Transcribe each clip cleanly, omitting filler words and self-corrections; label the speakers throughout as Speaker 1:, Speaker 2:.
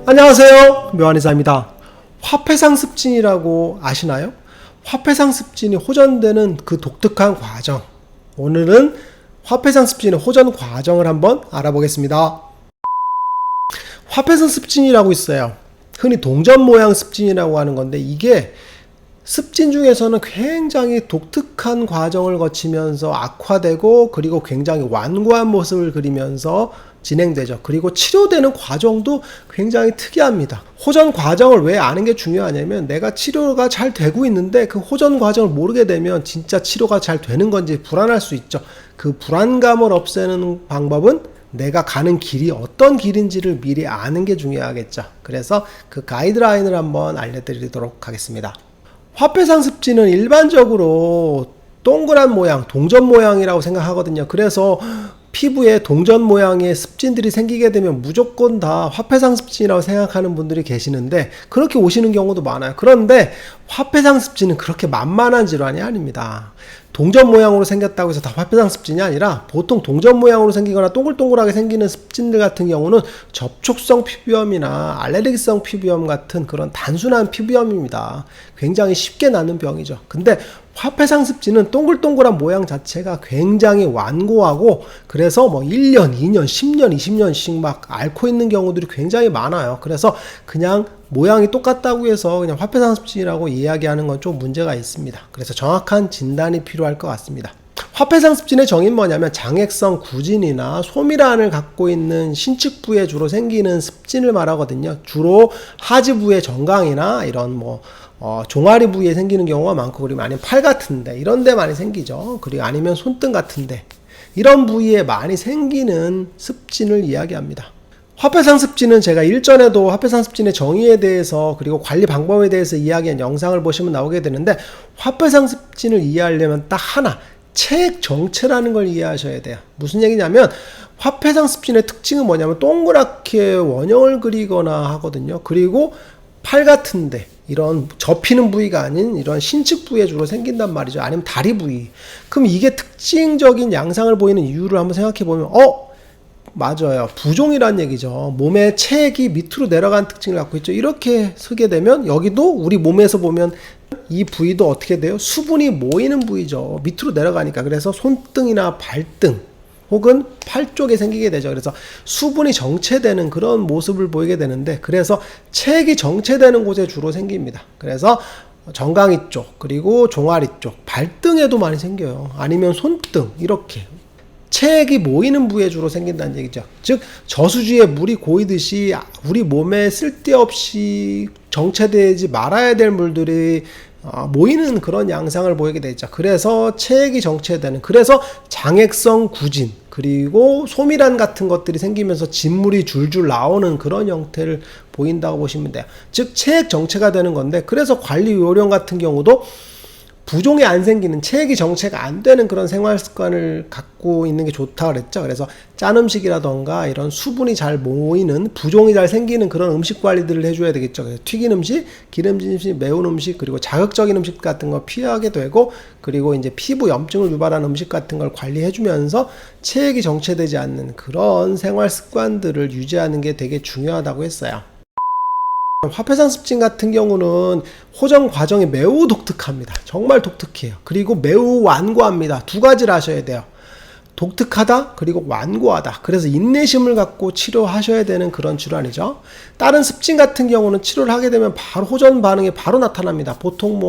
Speaker 1: 안녕하세요, 묘한의사입니다. 화폐상습진이라고 아시나요? 화폐상습진이 호전되는 그 독특한 과정, 오늘은 화폐상습진의 호전 과정을 한번 알아보겠습니다. 화폐상습진이라고 있어요. 흔히 동전 모양 습진이라고 하는 건데, 이게 습진 중에서는 굉장히 독특한 과정을 거치면서 악화되고, 그리고 굉장히 완고한 모습을 그리면서 진행되죠. 그리고 치료되는 과정도 굉장히 특이합니다. 호전 과정을 왜 아는 게 중요하냐면, 내가 치료가 잘 되고 있는데 그 호전 과정을 모르게 되면 진짜 치료가 잘 되는 건지 불안할 수 있죠. 그 불안감을 없애는 방법은 내가 가는 길이 어떤 길인지를 미리 아는 게 중요하겠죠. 그래서 그 가이드라인을 한번 알려드리도록 하겠습니다. 화폐상습진은 일반적으로 동그란 모양, 동전 모양이라고 생각하거든요. 그래서 피부에 동전 모양의 습진들이 생기게 되면 무조건 다 화폐상습진이라고 생각하는 분들이 계시는데, 그렇게 오시는 경우도 많아요. 그런데 화폐상습진은 그렇게 만만한 질환이 아닙니다. 동전 모양으로 생겼다고 해서 다 화폐상습진이 아니라, 보통 동전 모양으로 생기거나 동글동글하게 생기는 습진들 같은 경우는 접촉성 피부염이나 알레르기성 피부염 같은 그런 단순한 피부염입니다. 굉장히 쉽게 낫는 병이죠. 근데 화폐상습진은 동글동글한 모양 자체가 굉장히 완고하고, 그래서 뭐 1년, 2년, 10년, 20년씩 막 앓고 있는 경우들이 굉장히 많아요. 그래서 그냥 모양이 똑같다고 해서 그냥 화폐상습진이라고 이야기하는 건 좀 문제가 있습니다. 그래서 정확한 진단이 필요할 것 같습니다. 화폐상습진의 정의는 뭐냐면, 장액성 구진이나 소미란을 갖고 있는 신측부에 주로 생기는 습진을 말하거든요. 주로 하지부의 정강이나 이런 종아리 부위에 생기는 경우가 많고, 그리고 아니면 팔 같은데 이런 데 많이 생기죠. 그리고 아니면 손등 같은데 이런 부위에 많이 생기는 습진을 이야기합니다. 화폐상습진은 제가 일전에도 화폐상습진의 정의에 대해서 그리고 관리 방법에 대해서 이야기한 영상을 보시면 나오게 되는데, 화폐상습진을 이해하려면 딱 하나, 체액 정체라는 걸 이해하셔야 돼요. 무슨 얘기냐면, 화폐상습진의 특징은 뭐냐면 동그랗게 원형을 그리거나 하거든요. 그리고 팔 같은데 이런 접히는 부위가 아닌 이런 신측 부위에 주로 생긴단 말이죠. 아니면 다리 부위. 그럼 이게 특징적인 양상을 보이는 이유를 한번 생각해 보면, 맞아요, 부종이란 얘기죠. 몸의 체액이 밑으로 내려간 특징을 갖고 있죠. 이렇게 쓰게 되면 여기도 우리 몸에서 보면 이 부위도 어떻게 돼요? 수분이 모이는 부위죠. 밑으로 내려가니까. 그래서 손등이나 발등 혹은 팔 쪽에 생기게 되죠. 그래서 수분이 정체되는 그런 모습을 보이게 되는데, 그래서 체액이 정체되는 곳에 주로 생깁니다. 그래서 정강이 쪽, 그리고 종아리 쪽, 발등에도 많이 생겨요. 아니면 손등, 이렇게 체액이 모이는 부위에 주로 생긴다는 얘기죠. 즉, 저수지에 물이 고이듯이 우리 몸에 쓸데없이 정체되지 말아야 될 물들이 모이는 그런 양상을 보이게 되죠. 그래서 체액이 정체되는, 그래서 장액성 구진, 그리고 소미란 같은 것들이 생기면서 진물이 줄줄 나오는 그런 형태를 보인다고 보시면 돼요. 즉, 체액 정체가 되는 건데, 그래서 관리 요령 같은 경우도 부종이 안 생기는, 체액이 정체가 안 되는 그런 생활 습관을 갖고 있는 게 좋다고 그랬죠. 그래서 짠 음식이라던가 이런 수분이 잘 모이는, 부종이 잘 생기는 그런 음식 관리들을 해줘야 되겠죠. 그래서 튀긴 음식, 기름진 음식, 매운 음식, 그리고 자극적인 음식 같은 거 피하게 되고, 그리고 이제 피부 염증을 유발하는 음식 같은 걸 관리해주면서 체액이 정체되지 않는 그런 생활 습관들을 유지하는 게 되게 중요하다고 했어요. 화폐상습진 같은 경우는 호전 과정이 매우 독특합니다. 정말 독특해요. 그리고 매우 완고합니다. 두 가지를 하셔야 돼요. 독특하다, 그리고 완고하다. 그래서 인내심을 갖고 치료하셔야 되는 그런 질환이죠. 다른 습진 같은 경우는 치료를 하게 되면 바로 호전 반응이 바로 나타납니다. 보통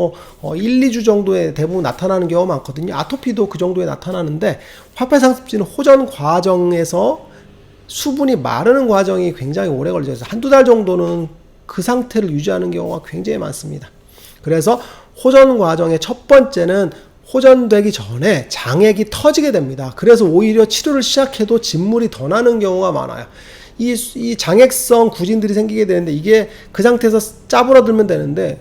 Speaker 1: 1, 2주 정도에 대부분 나타나는 경우가 많거든요. 아토피도 그 정도에 나타나는데, 화폐상습진은 호전 과정에서 수분이 마르는 과정이 굉장히 오래 걸려서 한두 달 정도는 그 상태를 유지하는 경우가 굉장히 많습니다. 그래서 호전 과정의 첫 번째는 호전되기 전에 장액이 터지게 됩니다. 그래서 오히려 치료를 시작해도 진물이 더 나는 경우가 많아요. 이 장액성 구진들이 생기게 되는데, 이게 그 상태에서 짜부러들면 되는데,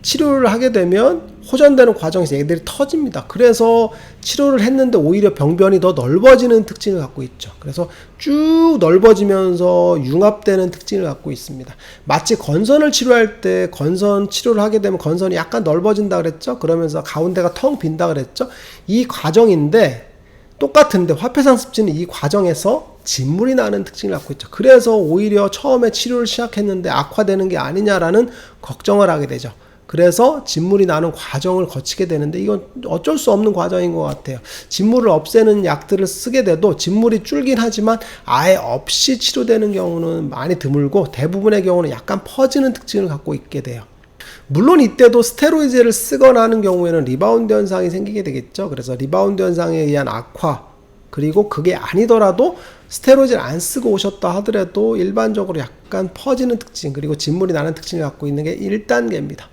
Speaker 1: 치료를 하게 되면 호전되는 과정에서 얘들이 터집니다. 그래서 치료를 했는데 오히려 병변이 더 넓어지는 특징을 갖고 있죠. 그래서 쭉 넓어지면서 융합되는 특징을 갖고 있습니다. 마치 건선을 치료할 때 건선 치료를 하게 되면 건선이 약간 넓어진다 그랬죠. 그러면서 가운데가 텅 빈다 그랬죠. 이 과정인데, 똑같은데 화폐상습진은 이 과정에서 진물이 나는 특징을 갖고 있죠. 그래서 오히려 처음에 치료를 시작했는데 악화되는 게 아니냐라는 걱정을 하게 되죠. 그래서 진물이 나는 과정을 거치게 되는데 이건 어쩔 수 없는 과정인 것 같아요. 진물을 없애는 약들을 쓰게 돼도 진물이 줄긴 하지만 아예 없이 치료되는 경우는 많이 드물고 대부분의 경우는 약간 퍼지는 특징을 갖고 있게 돼요. 물론 이때도 스테로이드를 쓰거나 하는 경우에는 리바운드 현상이 생기게 되겠죠. 그래서 리바운드 현상에 의한 악화, 그리고 그게 아니더라도 스테로이드를 안 쓰고 오셨다 하더라도 일반적으로 약간 퍼지는 특징, 그리고 진물이 나는 특징을 갖고 있는 게 1단계입니다.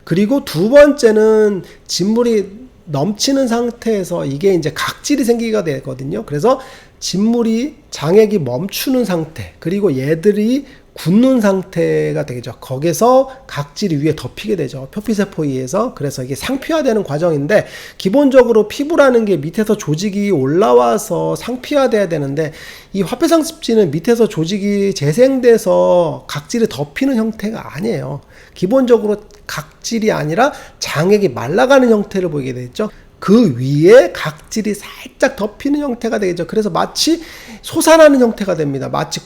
Speaker 1: 그리고 두 번째는 진물이 넘치는 상태에서 이게 이제 각질이 생기게 되거든요. 그래서 진물이 장액이 멈추는 상태, 그리고 얘들이 굳는 상태가 되죠. 거기서 각질이 위에 덮이게 되죠. 표피세포에 의해서. 그래서 이게 상피화되는 과정인데, 기본적으로 피부라는 게 밑에서 조직이 올라와서 상피화돼야 되는데, 이 화폐상습진은 밑에서 조직이 재생돼서 각질이 덮이는 형태가 아니에요. 기본적으로 각질이 아니라 장액이 말라가는 형태를 보이게 되죠. 그 위에 각질이 살짝 덮이는 형태가 되겠죠. 그래서 마치 솟아나는 형태가 됩니다. 마치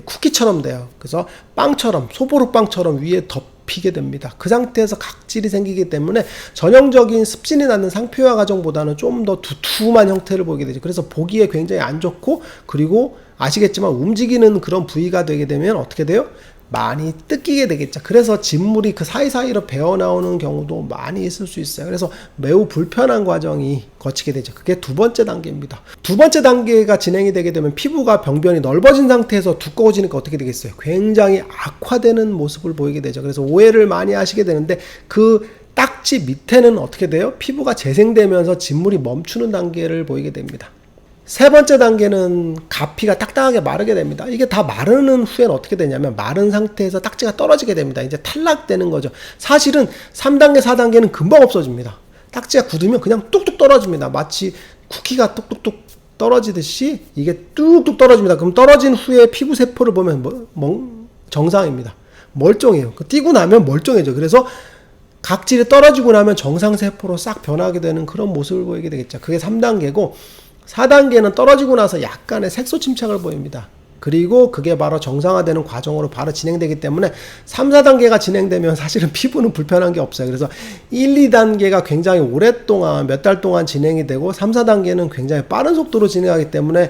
Speaker 1: 쿠키처럼 돼요. 그래서 빵처럼, 소보루빵처럼 위에 덮이게 됩니다. 그 상태에서 각질이 생기기 때문에 전형적인 습진이 나는 상표화 과정보다는 좀 더 두툼한 형태를 보이게 되죠. 그래서 보기에 굉장히 안 좋고, 그리고 아시겠지만 움직이는 그런 부위가 되게 되면 어떻게 돼요? 많이 뜯기게 되겠죠. 그래서 진물이 그 사이사이로 배어나오는 경우도 많이 있을 수 있어요. 그래서 매우 불편한 과정이 거치게 되죠. 그게 두 번째 단계입니다. 두 번째 단계가 진행이 되게 되면 피부가 병변이 넓어진 상태에서 두꺼워지니까 어떻게 되겠어요? 굉장히 악화되는 모습을 보이게 되죠. 그래서 오해를 많이 하시게 되는데, 그 딱지 밑에는 어떻게 돼요? 피부가 재생되면서 진물이 멈추는 단계를 보이게 됩니다. 세 번째 단계는 가피가 딱딱하게 마르게 됩니다. 이게 다 마르는 후에는 어떻게 되냐면, 마른 상태에서 딱지가 떨어지게 됩니다. 이제 탈락되는 거죠. 사실은 3단계, 4단계는 금방 없어집니다. 딱지가 굳으면 그냥 뚝뚝 떨어집니다. 마치 쿠키가 뚝뚝뚝 떨어지듯이 이게 뚝뚝 떨어집니다. 그럼 떨어진 후에 피부 세포를 보면 정상입니다. 멀쩡해요. 띄고 나면 멀쩡해져. 그래서 각질이 떨어지고 나면 정상 세포로 싹 변하게 되는 그런 모습을 보이게 되겠죠. 그게 3단계고, 4단계는 떨어지고 나서 약간의 색소 침착을 보입니다. 그리고 그게 바로 정상화되는 과정으로 바로 진행되기 때문에 3, 4단계가 진행되면 사실은 피부는 불편한 게 없어요. 그래서 1, 2단계가 굉장히 오랫동안 몇 달 동안 진행이 되고, 3, 4단계는 굉장히 빠른 속도로 진행하기 때문에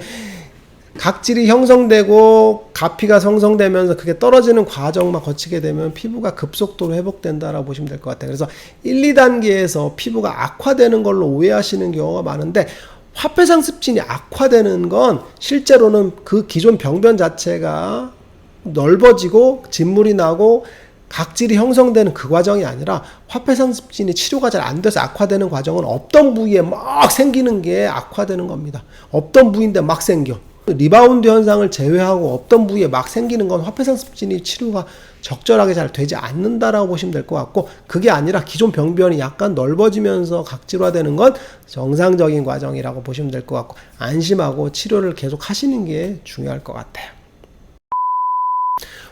Speaker 1: 각질이 형성되고 가피가 형성되면서 그게 떨어지는 과정만 거치게 되면 피부가 급속도로 회복된다라고 보시면 될 것 같아요. 그래서 1, 2단계에서 피부가 악화되는 걸로 오해하시는 경우가 많은데, 화폐상습진이 악화되는 건 실제로는 그 기존 병변 자체가 넓어지고 진물이 나고 각질이 형성되는 그 과정이 아니라, 화폐상습진이 치료가 잘 안 돼서 악화되는 과정은 없던 부위에 막 생기는 게 악화되는 겁니다. 없던 부위인데 막 생겨. 리바운드 현상을 제외하고 없던 부위에 막 생기는 건 화폐상습진이 치료가 적절하게 잘 되지 않는다라고 보시면 될 것 같고, 그게 아니라 기존 병변이 약간 넓어지면서 각질화되는 건 정상적인 과정이라고 보시면 될 것 같고, 안심하고 치료를 계속 하시는 게 중요할 것 같아요.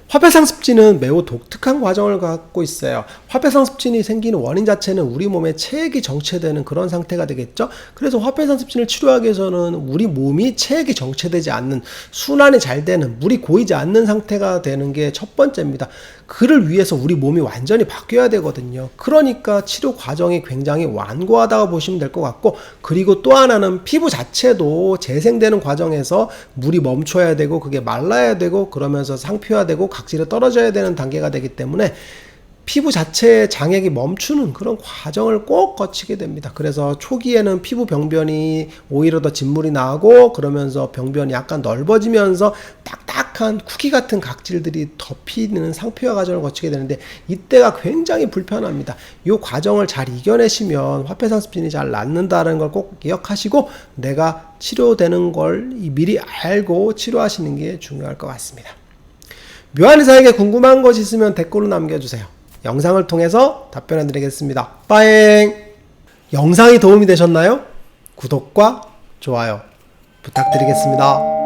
Speaker 1: 화폐상습진은 매우 독특한 과정을 갖고 있어요. 화폐상습진이 생기는 원인 자체는 우리 몸에 체액이 정체되는 그런 상태가 되겠죠. 그래서 화폐상습진을 치료하기 위해서는 우리 몸이 체액이 정체되지 않는, 순환이 잘 되는, 물이 고이지 않는 상태가 되는 게 첫 번째입니다. 그를 위해서 우리 몸이 완전히 바뀌어야 되거든요. 그러니까 치료 과정이 굉장히 완고하다고 보시면 될 것 같고, 그리고 또 하나는 피부 자체도 재생되는 과정에서 물이 멈춰야 되고, 그게 말라야 되고, 그러면서 상피화되고 각질이 떨어져야 되는 단계가 되기 때문에 피부 자체의 장액이 멈추는 그런 과정을 꼭 거치게 됩니다. 그래서 초기에는 피부 병변이 오히려 더 진물이 나고, 그러면서 병변이 약간 넓어지면서 딱딱한 쿠키 같은 각질들이 덮이는 상피화 과정을 거치게 되는데, 이때가 굉장히 불편합니다. 이 과정을 잘 이겨내시면 화폐상습진이 잘 낫는다는 걸 꼭 기억하시고, 내가 치료되는 걸 미리 알고 치료하시는 게 중요할 것 같습니다. 묘한 의사에게 궁금한 것이 있으면 댓글로 남겨주세요. 영상을 통해서 답변해 드리겠습니다. 빠잉! 영상이 도움이 되셨나요? 구독과 좋아요 부탁드리겠습니다.